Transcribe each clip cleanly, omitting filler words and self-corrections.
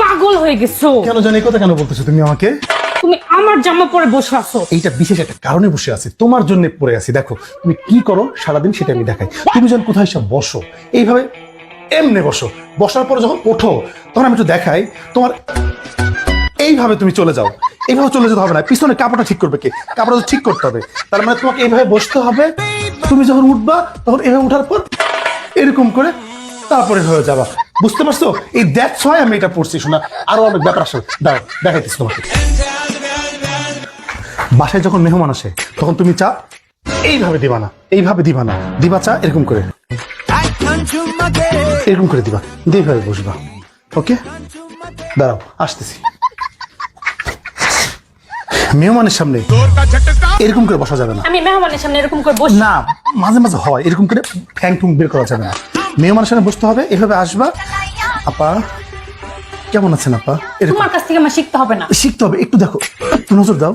পাগল হয়ে গেছো। কেন জানি এই কথা কেন বলতেছো তুমি আমাকে? তুমি আমার জামা পরে বসে আছো। এইটা বিশেষ একটা কারণে বসে আছি, তোমার জন্য পড়ে আছি। দেখো তুমি কি করো সারাদিন সেটা আমি দেখাই। তুমি যখন কোথায় সব বসো এইভাবে এমনে বসো, বসার পরে যখন ওঠো তখন আমি একটু দেখাই তোমার এইভাবে তুমি চলে যাও। এইভাবে চলে যেতে হবে না, পিছনে কাপড়টা ঠিক করবে কে? কাপড়টা তো ঠিক করতে হবে। তার মানে তোমাকে এইভাবে বসতে হবে। তুমি যখন উঠবা তখন এইভাবে উঠার পর এরকম করে তারপরে হয়ে যাবা। বুঝতে পারছো? এই দ্যাটস হোয়াই আমি এটা পড়ছি। শোনা আরো অনেক ব্যাপার আসে, দাও দেখাইতেছি তোমাকে। বাসায় যখন মেহমান আসে তখন তুমি চা এইভাবে দিবা না, এইভাবে দিবা না, দিবা চা এরকম করে, এরকম করে দিবা, দিয়ে ভাবে বসবা। ওকে, দাঁড়াও আসতেছি। মেহমানের সামনে এরকম করে বসা যাবে না। আমি মেহমানের সামনে এরকম করে বসি না, মাঝে মাঝে হয় এরকম করে ঠ্যাং ঠুং বের করা যাবে না। মেহমানের সামনে বসতে হবে, এভাবে আসবা। আপা কেমন আছেন আপা? এরকম তোমার কাছ থেকে আমার শিখতে হবে না। শিখতে হবে, একটু দেখো, একটু নজর দাও।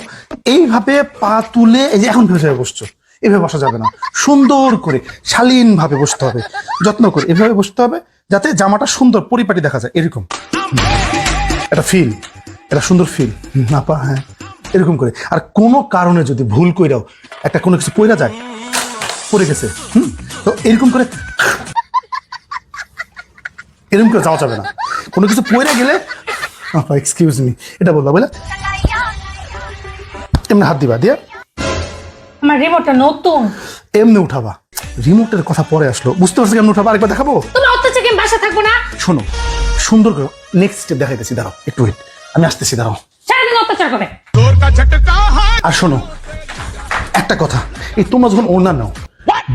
এইভাবে পা তুলে, এই যে এখন ভেবে বসছো, এভাবে বসা যাবে না। সুন্দর করে শালীন ভাবে বসতে হবে, যত্ন করে এভাবে বসতে হবে যাতে জামাটা সুন্দর পরিপাটি দেখা যায়। এরকম একটা ফিল, এটা সুন্দর ফিল। আপা হ্যাঁ, এরকম করে। আর কোনো কারণে যদি ভুল কইরাও একটা কোনো কিছু পইরা যায়, পড়ে গেছে, তো এরকম করে, এরকম করে যাওয়া যাবে না। কোনো কিছু পইরা গেলে আপা এক্সকিউজ মি এটা বলবা, বলে এমনি হাত দিবা, দিয়া আমার রিমোটটা নতুন। এমনি উঠাবা। রিমোটের কথা পরে আসলো, বুঝতে পারছো কেমন উঠাবা? আরেকবার দেখাবো। তুমি অত্যাচার কি বাসা থাকবো না? শোনো সুন্দর করে নেক্সট স্টেপ দেখাইতেছি, দাঁড়াও একটু ওয়েট, আমি আসতেছি, দাঁড়াও। সারাদিন অত্যাচার করে। আর শোনো একটা কথা, এই তোমরা যখন ওড়না নাও,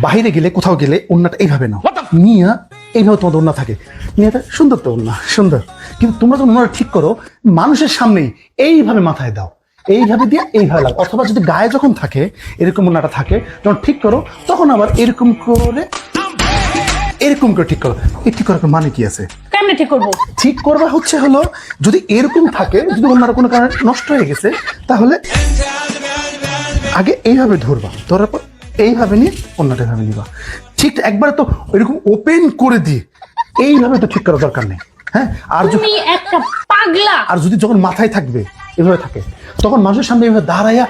বাইরে গেলে কোথাও গেলে ওড়নাটা এইভাবে নাও, নিয়ে এইভাবে তোমাদের ওড়না থাকে, নিয়ে এটা সুন্দর তো ওড়না সুন্দর, কিন্তু তোমরা যখন ওড়নাটা ঠিক করো মানুষের সামনেই এইভাবে মাথায় দাও, এইভাবে দিয়ে এইভাবে লাগ। অথবা যদি গায়ে যখন থাকে এরকম ওড়নাটা থাকে, যখন ঠিক করো তখন আবার এরকম করে, এরকম করে ঠিক করো। এই ঠিক করার মানে কি আছে? কেমনে ঠিক করবো? ঠিক করবা হচ্ছে হলো, যদি এরকম থাকে, যদি অন্যান্য কোনো কারণে নষ্ট হয়ে গেছে, তাহলে আগে এইভাবে ধরবা, ধরার পর এইভাবে নিয়ে অন্যটা ভাবে নিবা। ঠিক একবারে তো এরকম ওপেন করে দিয়ে এইভাবে তো ঠিক করার দরকার নেই। হ্যাঁ, আর তুমি একটা পাগলা। আর যদি যখন মাথায় থাকবে এভাবে থাকে, তখন মানুষের সামনে এইভাবে দাঁড়াইয়া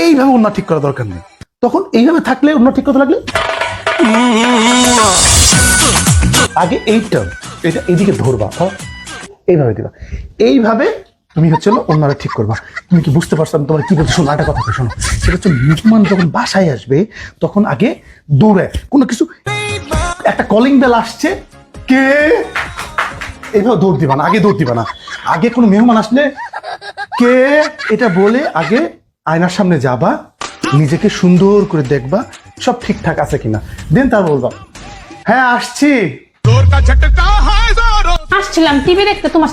এইভাবে অন্য ঠিক করার দরকার নেই। তখন এইভাবে থাকলে অন্য ঠিক করতে লাগলে আগে এইটা, এটা এইদিকে ধরবা, এইভাবে দিবা, এইভাবে তুমি হচ্ছে অন্যরা ঠিক করবা। তুমি কি বুঝতে পারছো আমি তোমার কি বলছি? শোনো একটা কথা শোনো, সেটা হচ্ছে মেহমান যখন বাসায় আসবে তখন আগে দৌড়ে কোনো কিছু, একটা কলিং বেল আসছে, কে, এইভাবে দৌড় দিবা না, আগে দৌড় দিবা না। আগে কোনো মেহমান আসলে কে এটা বলে আগে আয়নার সামনে যাবা, নিজেকে সুন্দর করে দেখবা সব ঠিকঠাক আছে কিনা, দেন তার বলবা হ্যাঁ আসছি। আসছিলাম টিভি দেখতে তোমার সাথে।